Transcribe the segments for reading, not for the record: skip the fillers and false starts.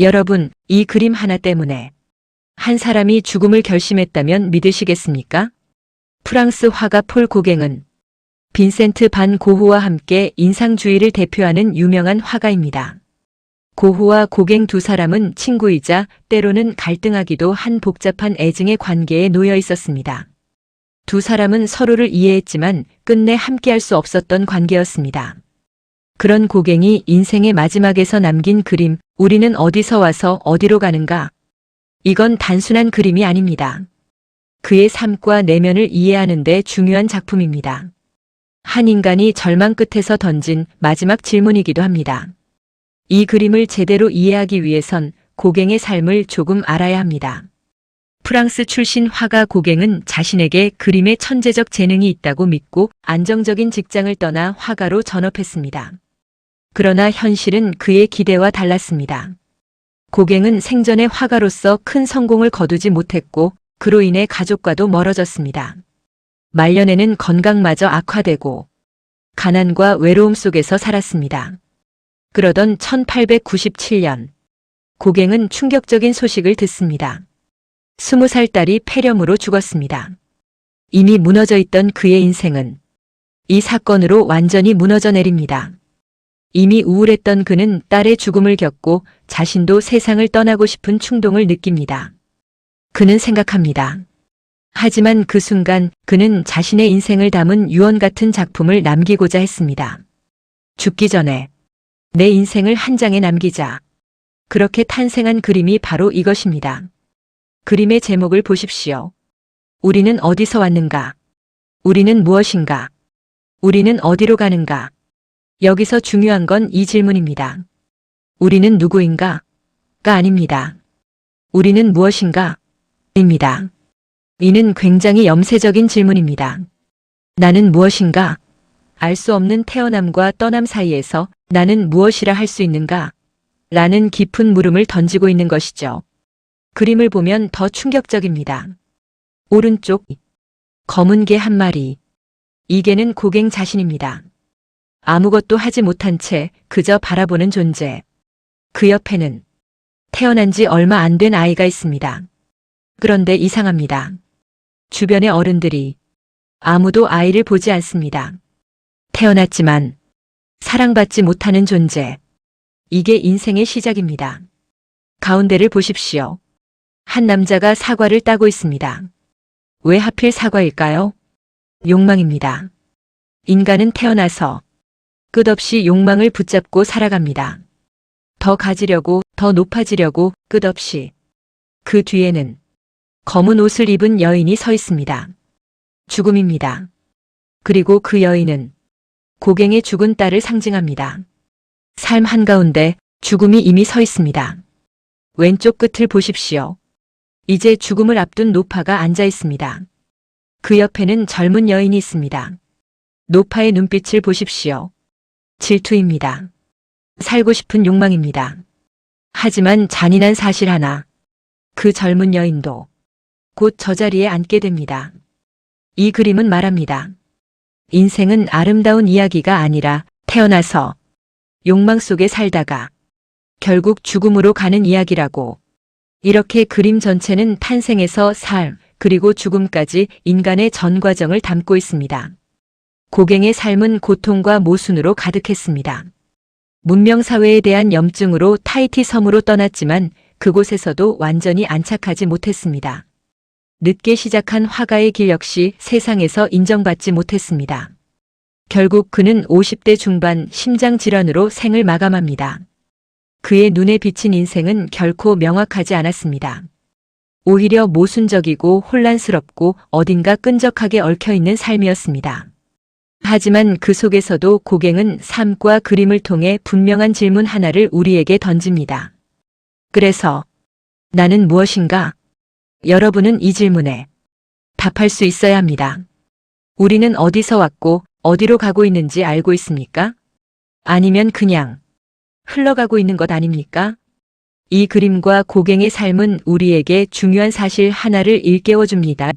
여러분, 이 그림 하나 때문에 한 사람이 죽음을 결심했다면 믿으시겠습니까? 프랑스 화가 폴 고갱은 빈센트 반 고흐와 함께 인상주의를 대표하는 유명한 화가입니다. 고흐와 고갱 두 사람은 친구이자 때로는 갈등하기도 한 복잡한 애증의 관계에 놓여 있었습니다. 두 사람은 서로를 이해했지만 끝내 함께할 수 없었던 관계였습니다. 그런 고갱이 인생의 마지막에서 남긴 그림, 우리는 어디서 와서 어디로 가는가? 이건 단순한 그림이 아닙니다. 그의 삶과 내면을 이해하는 데 중요한 작품입니다. 한 인간이 절망 끝에서 던진 마지막 질문이기도 합니다. 이 그림을 제대로 이해하기 위해선 고갱의 삶을 조금 알아야 합니다. 프랑스 출신 화가 고갱은 자신에게 그림의 천재적 재능이 있다고 믿고 안정적인 직장을 떠나 화가로 전업했습니다. 그러나 현실은 그의 기대와 달랐습니다. 고갱은 생전에 화가로서 큰 성공을 거두지 못했고 그로 인해 가족과도 멀어졌습니다. 말년에는 건강마저 악화되고 가난과 외로움 속에서 살았습니다. 그러던 1897년 고갱은 충격적인 소식을 듣습니다. 20살 딸이 폐렴으로 죽었습니다. 이미 무너져 있던 그의 인생은 이 사건으로 완전히 무너져 내립니다. 이미 우울했던 그는 딸의 죽음을 겪고 자신도 세상을 떠나고 싶은 충동을 느낍니다. 그는 생각합니다. 하지만 그 순간 그는 자신의 인생을 담은 유언 같은 작품을 남기고자 했습니다. 죽기 전에 내 인생을 한 장에 남기자. 그렇게 탄생한 그림이 바로 이것입니다. 그림의 제목을 보십시오. 우리는 어디서 왔는가? 우리는 무엇인가? 우리는 어디로 가는가? 여기서 중요한 건 이 질문입니다. 우리는 누구인가? 가 아닙니다. 우리는 무엇인가? 입니다. 이는 굉장히 염세적인 질문입니다. 나는 무엇인가? 알 수 없는 태어남과 떠남 사이에서 나는 무엇이라 할 수 있는가? 라는 깊은 물음을 던지고 있는 것이죠. 그림을 보면 더 충격적입니다. 오른쪽 검은 개 한 마리. 이 개는 고갱 자신입니다. 아무것도 하지 못한 채 그저 바라보는 존재. 그 옆에는 태어난 지 얼마 안 된 아이가 있습니다. 그런데 이상합니다. 주변의 어른들이 아무도 아이를 보지 않습니다. 태어났지만 사랑받지 못하는 존재. 이게 인생의 시작입니다. 가운데를 보십시오. 한 남자가 사과를 따고 있습니다. 왜 하필 사과일까요? 욕망입니다. 인간은 태어나서 끝없이 욕망을 붙잡고 살아갑니다. 더 가지려고, 더 높아지려고 끝없이. 그 뒤에는 검은 옷을 입은 여인이 서 있습니다. 죽음입니다. 그리고 그 여인은 고갱의 죽은 딸을 상징합니다. 삶 한가운데 죽음이 이미 서 있습니다. 왼쪽 끝을 보십시오. 이제 죽음을 앞둔 노파가 앉아 있습니다. 그 옆에는 젊은 여인이 있습니다. 노파의 눈빛을 보십시오. 질투입니다. 살고 싶은 욕망입니다. 하지만 잔인한 사실 하나. 그 젊은 여인도 곧 저 자리에 앉게 됩니다. 이 그림은 말합니다. 인생은 아름다운 이야기가 아니라 태어나서 욕망 속에 살다가 결국 죽음으로 가는 이야기라고. 이렇게 그림 전체는 탄생에서 삶, 그리고 죽음까지 인간의 전 과정을 담고 있습니다. 고갱의 삶은 고통과 모순으로 가득했습니다. 문명사회에 대한 염증으로 타히티 섬으로 떠났지만 그곳에서도 완전히 안착하지 못했습니다. 늦게 시작한 화가의 길 역시 세상에서 인정받지 못했습니다. 결국 그는 50대 중반 심장질환으로 생을 마감합니다. 그의 눈에 비친 인생은 결코 명확하지 않았습니다. 오히려 모순적이고 혼란스럽고 어딘가 끈적하게 얽혀있는 삶이었습니다. 하지만 그 속에서도 고갱은 삶과 그림을 통해 분명한 질문 하나를 우리에게 던집니다. 그래서 나는 무엇인가? 여러분은 이 질문에 답할 수 있어야 합니다. 우리는 어디서 왔고 어디로 가고 있는지 알고 있습니까? 아니면 그냥 흘러가고 있는 것 아닙니까? 이 그림과 고갱의 삶은 우리에게 중요한 사실 하나를 일깨워줍니다.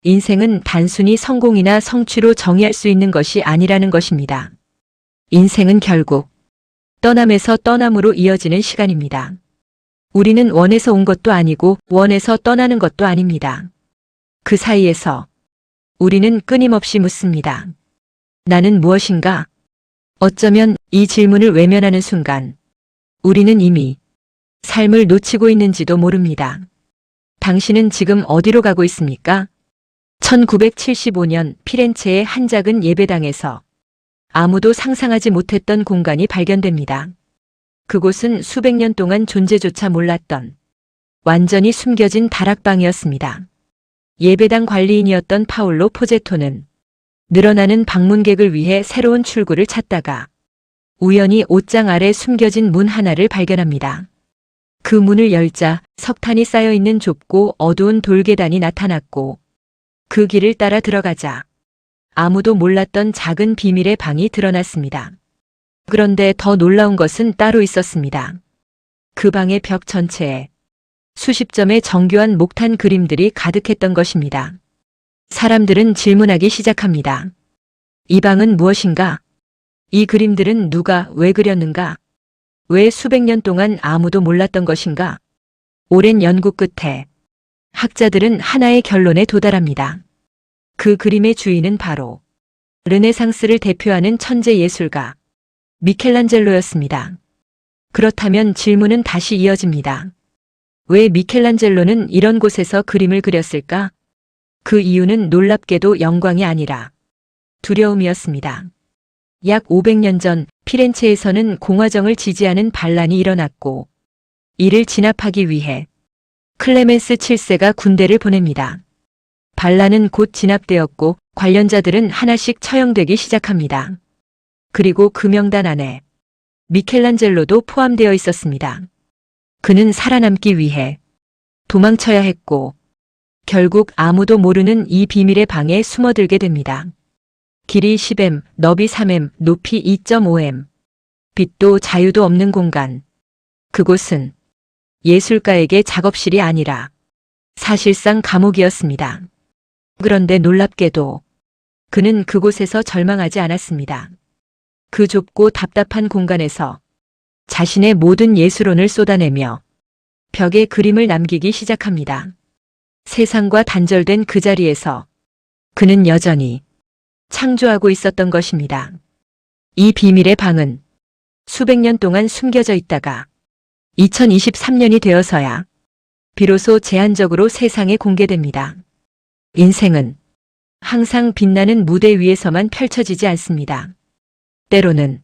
인생은 단순히 성공이나 성취로 정의할 수 있는 것이 아니라는 것입니다. 인생은 결국 떠남에서 떠남으로 이어지는 시간입니다. 우리는 원해서 온 것도 아니고 원해서 떠나는 것도 아닙니다. 그 사이에서 우리는 끊임없이 묻습니다. 나는 무엇인가? 어쩌면 이 질문을 외면하는 순간 우리는 이미 삶을 놓치고 있는지도 모릅니다. 당신은 지금 어디로 가고 있습니까? 1975년 피렌체의 한 작은 예배당에서 아무도 상상하지 못했던 공간이 발견됩니다. 그곳은 수백 년 동안 존재조차 몰랐던 완전히 숨겨진 다락방이었습니다. 예배당 관리인이었던 파올로 포제토는 늘어나는 방문객을 위해 새로운 출구를 찾다가 우연히 옷장 아래 숨겨진 문 하나를 발견합니다. 그 문을 열자 석탄이 쌓여있는 좁고 어두운 돌계단이 나타났고 그 길을 따라 들어가자 아무도 몰랐던 작은 비밀의 방이 드러났습니다. 그런데 더 놀라운 것은 따로 있었습니다. 그 방의 벽 전체에 수십 점의 정교한 목탄 그림들이 가득했던 것입니다. 사람들은 질문하기 시작합니다. 이 방은 무엇인가? 이 그림들은 누가 왜 그렸는가? 왜 수백 년 동안 아무도 몰랐던 것인가? 오랜 연구 끝에 학자들은 하나의 결론에 도달합니다. 그 그림의 주인은 바로 르네상스를 대표하는 천재 예술가 미켈란젤로였습니다. 그렇다면 질문은 다시 이어집니다. 왜 미켈란젤로는 이런 곳에서 그림을 그렸을까? 그 이유는 놀랍게도 영광이 아니라 두려움이었습니다. 약 500년 전 피렌체에서는 공화정을 지지하는 반란이 일어났고 이를 진압하기 위해 클레멘스 7세가 군대를 보냅니다. 반란은 곧 진압되었고 관련자들은 하나씩 처형되기 시작합니다. 그리고 그 명단 안에 미켈란젤로도 포함되어 있었습니다. 그는 살아남기 위해 도망쳐야 했고 결국 아무도 모르는 이 비밀의 방에 숨어들게 됩니다. 길이 10m, 너비 3m, 높이 2.5m. 빛도 자유도 없는 공간. 그곳은 예술가에게 작업실이 아니라 사실상 감옥이었습니다. 그런데 놀랍게도 그는 그곳에서 절망하지 않았습니다. 그 좁고 답답한 공간에서 자신의 모든 예술혼을 쏟아내며 벽에 그림을 남기기 시작합니다. 세상과 단절된 그 자리에서 그는 여전히 창조하고 있었던 것입니다. 이 비밀의 방은 수백 년 동안 숨겨져 있다가 2023년이 되어서야 비로소 제한적으로 세상에 공개됩니다. 인생은 항상 빛나는 무대 위에서만 펼쳐지지 않습니다. 때로는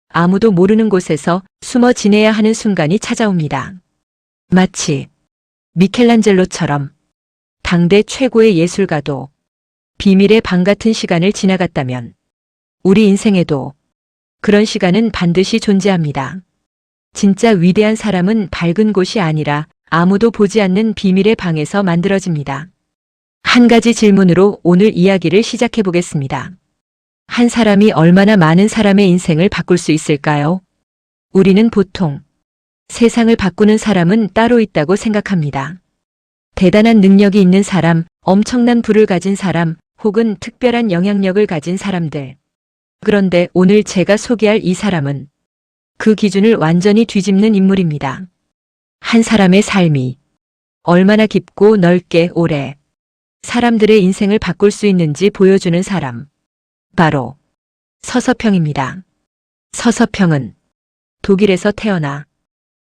아무도 모르는 곳에서 숨어 지내야 하는 순간이 찾아옵니다. 마치 미켈란젤로처럼 당대 최고의 예술가도 비밀의 방 같은 시간을 지나갔다면 우리 인생에도 그런 시간은 반드시 존재합니다. 진짜 위대한 사람은 밝은 곳이 아니라 아무도 보지 않는 비밀의 방에서 만들어집니다. 한 가지 질문으로 오늘 이야기를 시작해 보겠습니다. 한 사람이 얼마나 많은 사람의 인생을 바꿀 수 있을까요? 우리는 보통 세상을 바꾸는 사람은 따로 있다고 생각합니다. 대단한 능력이 있는 사람, 엄청난 부를 가진 사람, 혹은 특별한 영향력을 가진 사람들. 그런데 오늘 제가 소개할 이 사람은 그 기준을 완전히 뒤집는 인물입니다. 한 사람의 삶이 얼마나 깊고 넓게 오래 사람들의 인생을 바꿀 수 있는지 보여주는 사람. 바로 서서평입니다. 서서평은 독일에서 태어나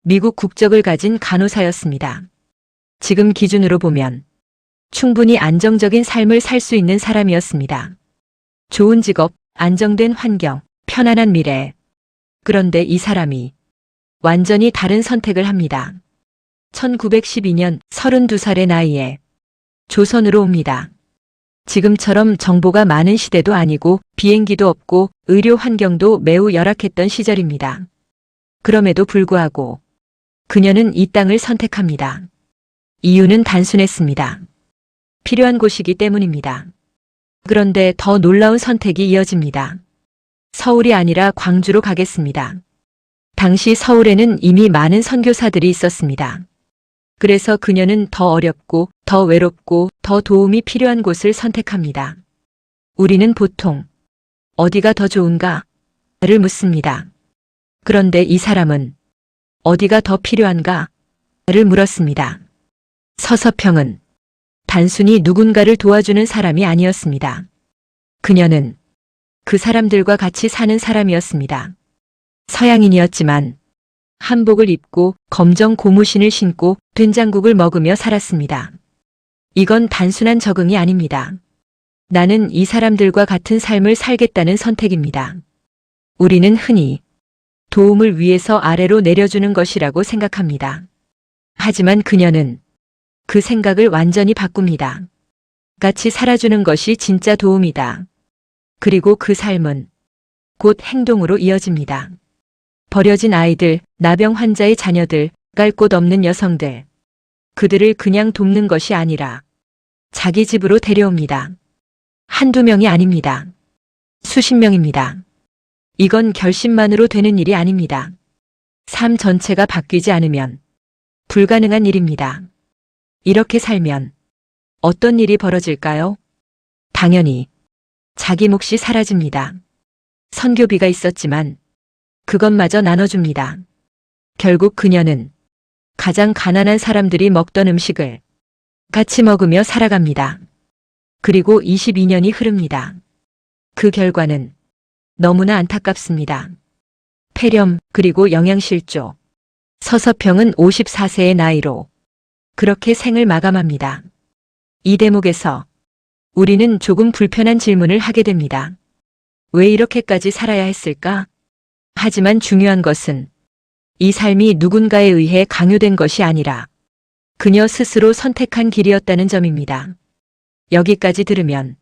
미국 국적을 가진 간호사였습니다. 지금 기준으로 보면 충분히 안정적인 삶을 살 수 있는 사람이었습니다. 좋은 직업, 안정된 환경, 편안한 미래. 그런데 이 사람이 완전히 다른 선택을 합니다. 1912년 32살의 나이에 조선으로 옵니다. 지금처럼 정보가 많은 시대도 아니고 비행기도 없고 의료 환경도 매우 열악했던 시절입니다. 그럼에도 불구하고 그녀는 이 땅을 선택합니다. 이유는 단순했습니다. 필요한 곳이기 때문입니다. 그런데 더 놀라운 선택이 이어집니다. 서울이 아니라 광주로 가겠습니다. 당시 서울에는 이미 많은 선교사들이 있었습니다. 그래서 그녀는 더 어렵고 더 외롭고 더 도움이 필요한 곳을 선택합니다. 우리는 보통 어디가 더 좋은가? 를 묻습니다. 그런데 이 사람은 어디가 더 필요한가? 를 물었습니다. 서서평은 단순히 누군가를 도와주는 사람이 아니었습니다. 그녀는 그 사람들과 같이 사는 사람이었습니다. 서양인이었지만 한복을 입고 검정 고무신을 신고 된장국을 먹으며 살았습니다. 이건 단순한 적응이 아닙니다. 나는 이 사람들과 같은 삶을 살겠다는 선택입니다. 우리는 흔히 도움을 위해서 아래로 내려주는 것이라고 생각합니다. 하지만 그녀는 그 생각을 완전히 바꿉니다. 같이 살아주는 것이 진짜 도움이다. 그리고 그 삶은 곧 행동으로 이어집니다. 버려진 아이들, 나병 환자의 자녀들, 갈 곳 없는 여성들. 그들을 그냥 돕는 것이 아니라 자기 집으로 데려옵니다. 한두 명이 아닙니다. 수십 명입니다. 이건 결심만으로 되는 일이 아닙니다. 삶 전체가 바뀌지 않으면 불가능한 일입니다. 이렇게 살면 어떤 일이 벌어질까요? 당연히 자기 몫이 사라집니다. 선교비가 있었지만 그것마저 나눠줍니다. 결국 그녀는 가장 가난한 사람들이 먹던 음식을 같이 먹으며 살아갑니다. 그리고 22년이 흐릅니다. 그 결과는 너무나 안타깝습니다. 폐렴 그리고 영양실조. 서서평은 54세의 나이로 그렇게 생을 마감합니다. 이 대목에서 우리는 조금 불편한 질문을 하게 됩니다. 왜 이렇게까지 살아야 했을까? 하지만 중요한 것은 이 삶이 누군가에 의해 강요된 것이 아니라 그녀 스스로 선택한 길이었다는 점입니다. 여기까지 들으면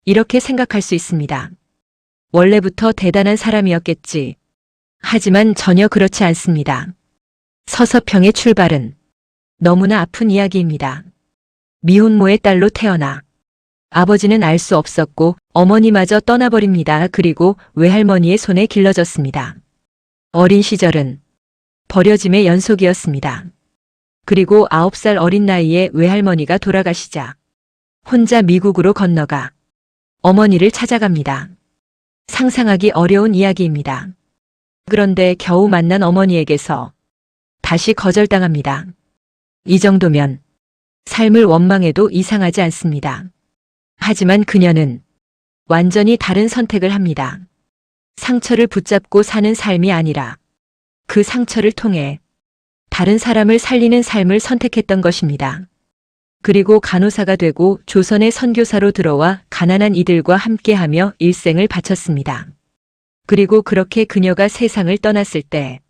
이렇게 생각할 수 있습니다. 원래부터 대단한 사람이었겠지. 하지만 전혀 그렇지 않습니다. 서서평의 출발은 너무나 아픈 이야기입니다. 미혼모의 딸로 태어나 아버지는 알 수 없었고 어머니마저 떠나버립니다. 그리고 외할머니의 손에 길러졌습니다. 어린 시절은 버려짐의 연속이었습니다. 그리고 9살 어린 나이에 외할머니가 돌아가시자 혼자 미국으로 건너가 어머니를 찾아갑니다. 상상하기 어려운 이야기입니다. 그런데 겨우 만난 어머니에게서 다시 거절당합니다. 이 정도면 삶을 원망해도 이상하지 않습니다. 하지만 그녀는 완전히 다른 선택을 합니다. 상처를 붙잡고 사는 삶이 아니라 그 상처를 통해 다른 사람을 살리는 삶을 선택했던 것입니다. 그리고 간호사가 되고 조선의 선교사로 들어와 가난한 이들과 함께하며 일생을 바쳤습니다. 그리고 그렇게 그녀가 세상을 떠났을 때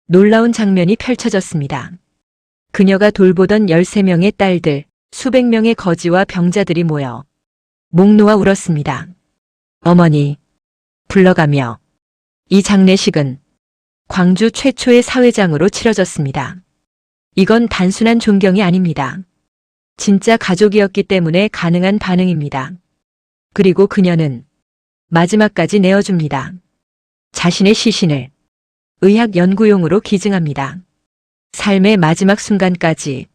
놀라운 장면이 펼쳐졌습니다. 그녀가 돌보던 13명의 딸들, 수백 명의 거지와 병자들이 모여 목 놓아 울었습니다. 어머니, 불러가며 이 장례식은 광주 최초의 사회장으로 치러졌습니다. 이건 단순한 존경이 아닙니다. 진짜 가족이었기 때문에 가능한 반응입니다. 그리고 그녀는 마지막까지 내어줍니다. 자신의 시신을 의학 연구용으로 기증합니다. 삶의 마지막 순간까지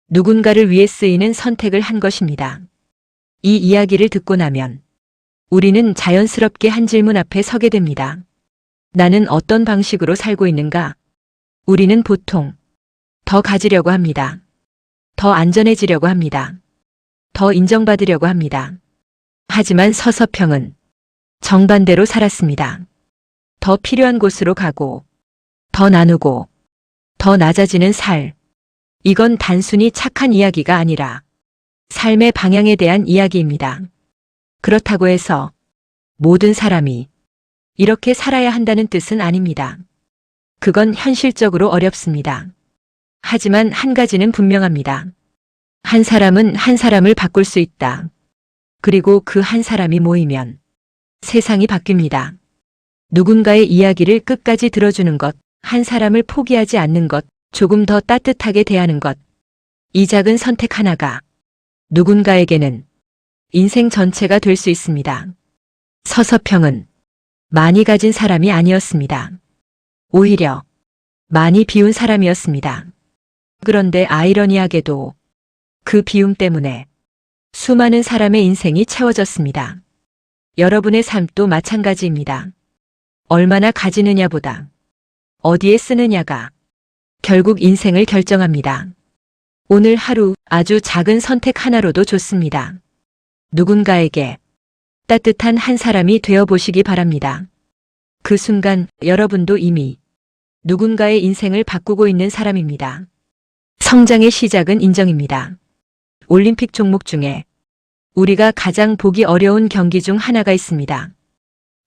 누군가를 위해 쓰이는 선택을 한 것입니다. 이 이야기를 듣고 나면 우리는 자연스럽게 한 질문 앞에 서게 됩니다. 나는 어떤 방식으로 살고 있는가? 우리는 보통 더 가지려고 합니다. 더 안전해지려고 합니다. 더 인정받으려고 합니다. 하지만 서서평은 정반대로 살았습니다. 더 필요한 곳으로 가고, 더 나누고, 더 낮아지는 살. 이건 단순히 착한 이야기가 아니라 삶의 방향에 대한 이야기입니다. 그렇다고 해서 모든 사람이 이렇게 살아야 한다는 뜻은 아닙니다. 그건 현실적으로 어렵습니다. 하지만 한 가지는 분명합니다. 한 사람은 한 사람을 바꿀 수 있다. 그리고 그 한 사람이 모이면 세상이 바뀝니다. 누군가의 이야기를 끝까지 들어주는 것, 한 사람을 포기하지 않는 것, 조금 더 따뜻하게 대하는 것. 이 작은 선택 하나가 누군가에게는 인생 전체가 될 수 있습니다. 서서평은 많이 가진 사람이 아니었습니다. 오히려 많이 비운 사람이었습니다. 그런데 아이러니하게도 그 비움 때문에 수많은 사람의 인생이 채워졌습니다. 여러분의 삶도 마찬가지입니다. 얼마나 가지느냐보다 어디에 쓰느냐가 결국 인생을 결정합니다. 오늘 하루 아주 작은 선택 하나로도 좋습니다. 누군가에게 따뜻한 한 사람이 되어 보시기 바랍니다. 그 순간 여러분도 이미 누군가의 인생을 바꾸고 있는 사람입니다. 성장의 시작은 인정입니다. 올림픽 종목 중에 우리가 가장 보기 어려운 경기 중 하나가 있습니다.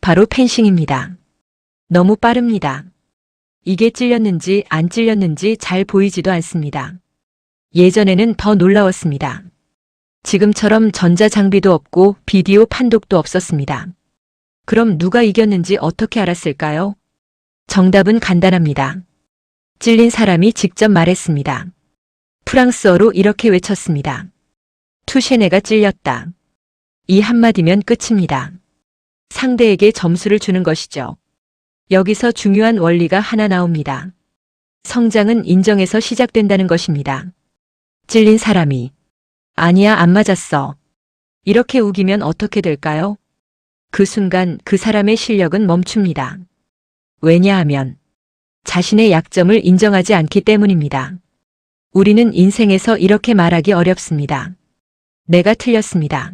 바로 펜싱입니다. 너무 빠릅니다. 이게 찔렸는지 안 찔렸는지 잘 보이지도 않습니다. 예전에는 더 놀라웠습니다. 지금처럼 전자장비도 없고 비디오 판독도 없었습니다. 그럼 누가 이겼는지 어떻게 알았을까요? 정답은 간단합니다. 찔린 사람이 직접 말했습니다. 프랑스어로 이렇게 외쳤습니다. 투셰네가 찔렸다. 이 한마디면 끝입니다. 상대에게 점수를 주는 것이죠. 여기서 중요한 원리가 하나 나옵니다. 성장은 인정에서 시작된다는 것입니다. 찔린 사람이 아니야, 안 맞았어. 이렇게 우기면 어떻게 될까요? 그 순간 그 사람의 실력은 멈춥니다. 왜냐하면 자신의 약점을 인정하지 않기 때문입니다. 우리는 인생에서 이렇게 말하기 어렵습니다. 내가 틀렸습니다.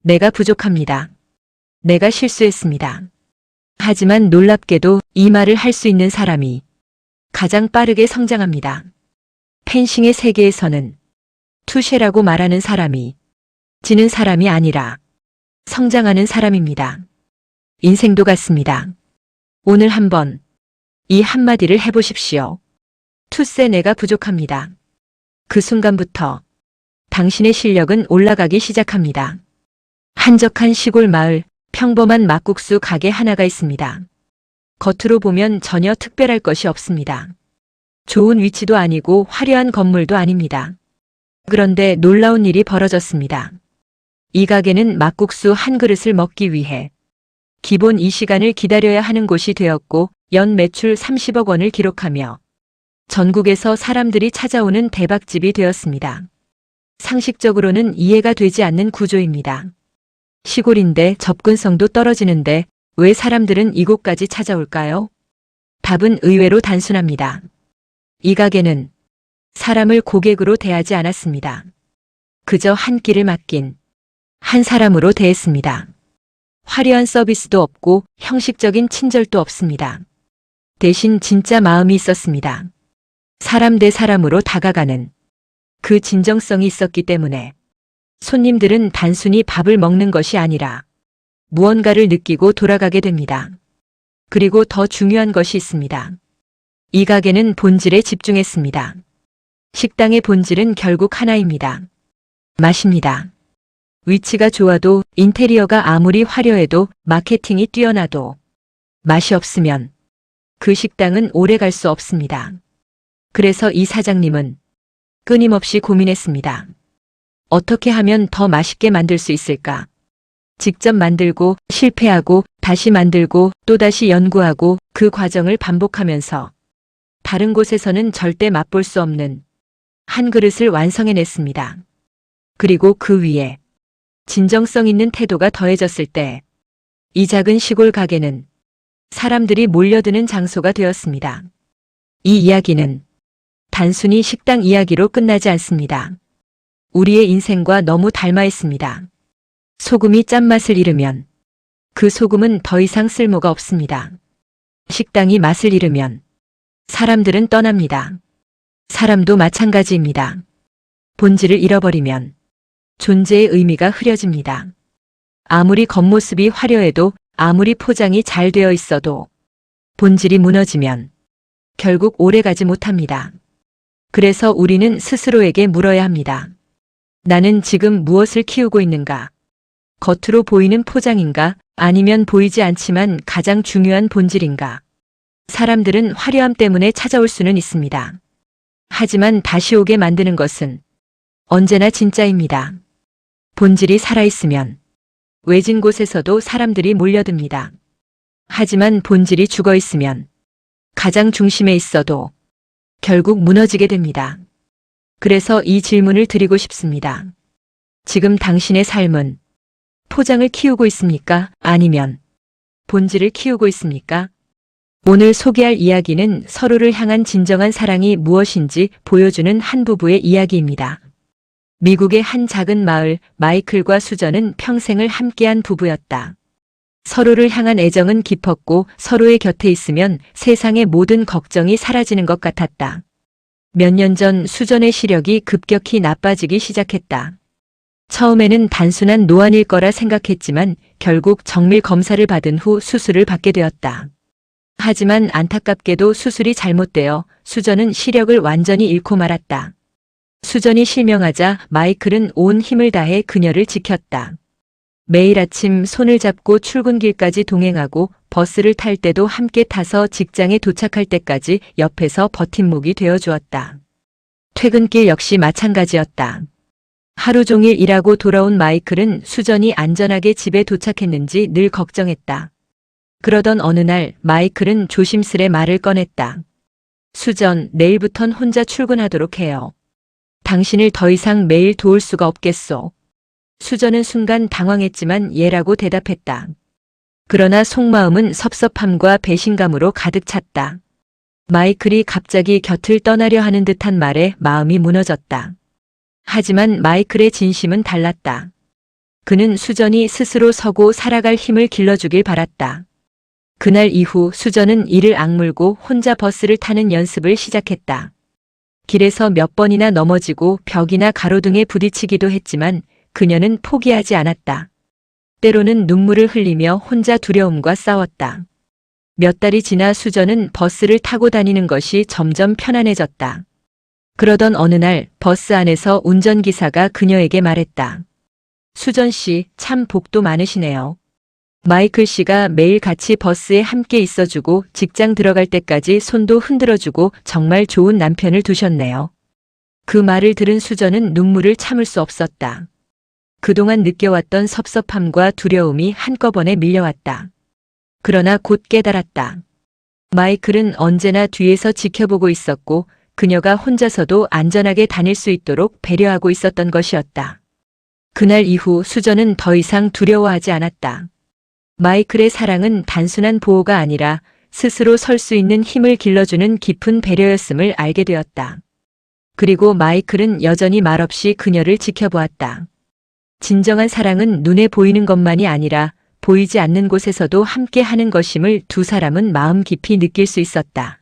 내가 부족합니다. 내가 실수했습니다. 하지만 놀랍게도 이 말을 할 수 있는 사람이 가장 빠르게 성장합니다. 펜싱의 세계에서는 투셰라고 말하는 사람이 지는 사람이 아니라 성장하는 사람입니다. 인생도 같습니다. 오늘 한번 이 한마디를 해보십시오. 투세 내가 부족합니다. 그 순간부터 당신의 실력은 올라가기 시작합니다. 한적한 시골 마을, 평범한 막국수 가게 하나가 있습니다. 겉으로 보면 전혀 특별할 것이 없습니다. 좋은 위치도 아니고 화려한 건물도 아닙니다. 그런데 놀라운 일이 벌어졌습니다. 이 가게는 막국수 한 그릇을 먹기 위해 기본 2시간을 기다려야 하는 곳이 되었고 연 매출 30억 원을 기록하며 전국에서 사람들이 찾아오는 대박집이 되었습니다. 상식적으로는 이해가 되지 않는 구조입니다. 시골인데 접근성도 떨어지는데 왜 사람들은 이곳까지 찾아올까요? 답은 의외로 단순합니다. 이 가게는 사람을 고객으로 대하지 않았습니다. 그저 한 끼를 맡긴 한 사람으로 대했습니다. 화려한 서비스도 없고 형식적인 친절도 없습니다. 대신 진짜 마음이 있었습니다. 사람 대 사람으로 다가가는 그 진정성이 있었기 때문에 손님들은 단순히 밥을 먹는 것이 아니라 무언가를 느끼고 돌아가게 됩니다. 그리고 더 중요한 것이 있습니다. 이 가게는 본질에 집중했습니다. 식당의 본질은 결국 하나입니다. 맛입니다. 위치가 좋아도 인테리어가 아무리 화려해도 마케팅이 뛰어나도 맛이 없으면 그 식당은 오래 갈 수 없습니다. 그래서 이 사장님은 끊임없이 고민했습니다. 어떻게 하면 더 맛있게 만들 수 있을까? 직접 만들고 실패하고 다시 만들고 또다시 연구하고 그 과정을 반복하면서 다른 곳에서는 절대 맛볼 수 없는 한 그릇을 완성해냈습니다. 그리고 그 위에 진정성 있는 태도가 더해졌을 때 이 작은 시골 가게는 사람들이 몰려드는 장소가 되었습니다. 이 이야기는 단순히 식당 이야기로 끝나지 않습니다. 우리의 인생과 너무 닮아 있습니다. 소금이 짠맛을 잃으면 그 소금은 더 이상 쓸모가 없습니다. 식당이 맛을 잃으면 사람들은 떠납니다. 사람도 마찬가지입니다. 본질을 잃어버리면 존재의 의미가 흐려집니다. 아무리 겉모습이 화려해도 아무리 포장이 잘 되어 있어도 본질이 무너지면 결국 오래가지 못합니다. 그래서 우리는 스스로에게 물어야 합니다. 나는 지금 무엇을 키우고 있는가? 겉으로 보이는 포장인가? 아니면 보이지 않지만 가장 중요한 본질인가? 사람들은 화려함 때문에 찾아올 수는 있습니다. 하지만 다시 오게 만드는 것은 언제나 진짜입니다. 본질이 살아있으면 외진 곳에서도 사람들이 몰려듭니다. 하지만 본질이 죽어있으면 가장 중심에 있어도 결국 무너지게 됩니다. 그래서 이 질문을 드리고 싶습니다. 지금 당신의 삶은 포장을 키우고 있습니까? 아니면 본질을 키우고 있습니까? 오늘 소개할 이야기는 서로를 향한 진정한 사랑이 무엇인지 보여주는 한 부부의 이야기입니다. 미국의 한 작은 마을, 마이클과 수전은 평생을 함께한 부부였다. 서로를 향한 애정은 깊었고 서로의 곁에 있으면 세상의 모든 걱정이 사라지는 것 같았다. 몇 년 전 수전의 시력이 급격히 나빠지기 시작했다. 처음에는 단순한 노안일 거라 생각했지만 결국 정밀 검사를 받은 후 수술을 받게 되었다. 하지만 안타깝게도 수술이 잘못되어 수전은 시력을 완전히 잃고 말았다. 수전이 실명하자 마이클은 온 힘을 다해 그녀를 지켰다. 매일 아침 손을 잡고 출근길까지 동행하고 버스를 탈 때도 함께 타서 직장에 도착할 때까지 옆에서 버팀목이 되어 주었다. 퇴근길 역시 마찬가지였다. 하루 종일 일하고 돌아온 마이클은 수전이 안전하게 집에 도착했는지 늘 걱정했다. 그러던 어느 날 마이클은 조심스레 말을 꺼냈다. 수전, 내일부턴 혼자 출근하도록 해요. 당신을 더 이상 매일 도울 수가 없겠소. 수전은 순간 당황했지만 예라고 대답했다. 그러나 속마음은 섭섭함과 배신감으로 가득 찼다. 마이클이 갑자기 곁을 떠나려 하는 듯한 말에 마음이 무너졌다. 하지만 마이클의 진심은 달랐다. 그는 수전이 스스로 서고 살아갈 힘을 길러주길 바랐다. 그날 이후 수전은 이를 악물고 혼자 버스를 타는 연습을 시작했다. 길에서 몇 번이나 넘어지고 벽이나 가로등에 부딪히기도 했지만 그녀는 포기하지 않았다. 때로는 눈물을 흘리며 혼자 두려움과 싸웠다. 몇 달이 지나 수전은 버스를 타고 다니는 것이 점점 편안해졌다. 그러던 어느 날 버스 안에서 운전기사가 그녀에게 말했다. 수전 씨, 참 복도 많으시네요. 마이클 씨가 매일 같이 버스에 함께 있어주고 직장 들어갈 때까지 손도 흔들어주고 정말 좋은 남편을 두셨네요. 그 말을 들은 수전은 눈물을 참을 수 없었다. 그동안 느껴왔던 섭섭함과 두려움이 한꺼번에 밀려왔다. 그러나 곧 깨달았다. 마이클은 언제나 뒤에서 지켜보고 있었고 그녀가 혼자서도 안전하게 다닐 수 있도록 배려하고 있었던 것이었다. 그날 이후 수전은 더 이상 두려워하지 않았다. 마이클의 사랑은 단순한 보호가 아니라 스스로 설 수 있는 힘을 길러주는 깊은 배려였음을 알게 되었다. 그리고 마이클은 여전히 말없이 그녀를 지켜보았다. 진정한 사랑은 눈에 보이는 것만이 아니라 보이지 않는 곳에서도 함께 하는 것임을 두 사람은 마음 깊이 느낄 수 있었다.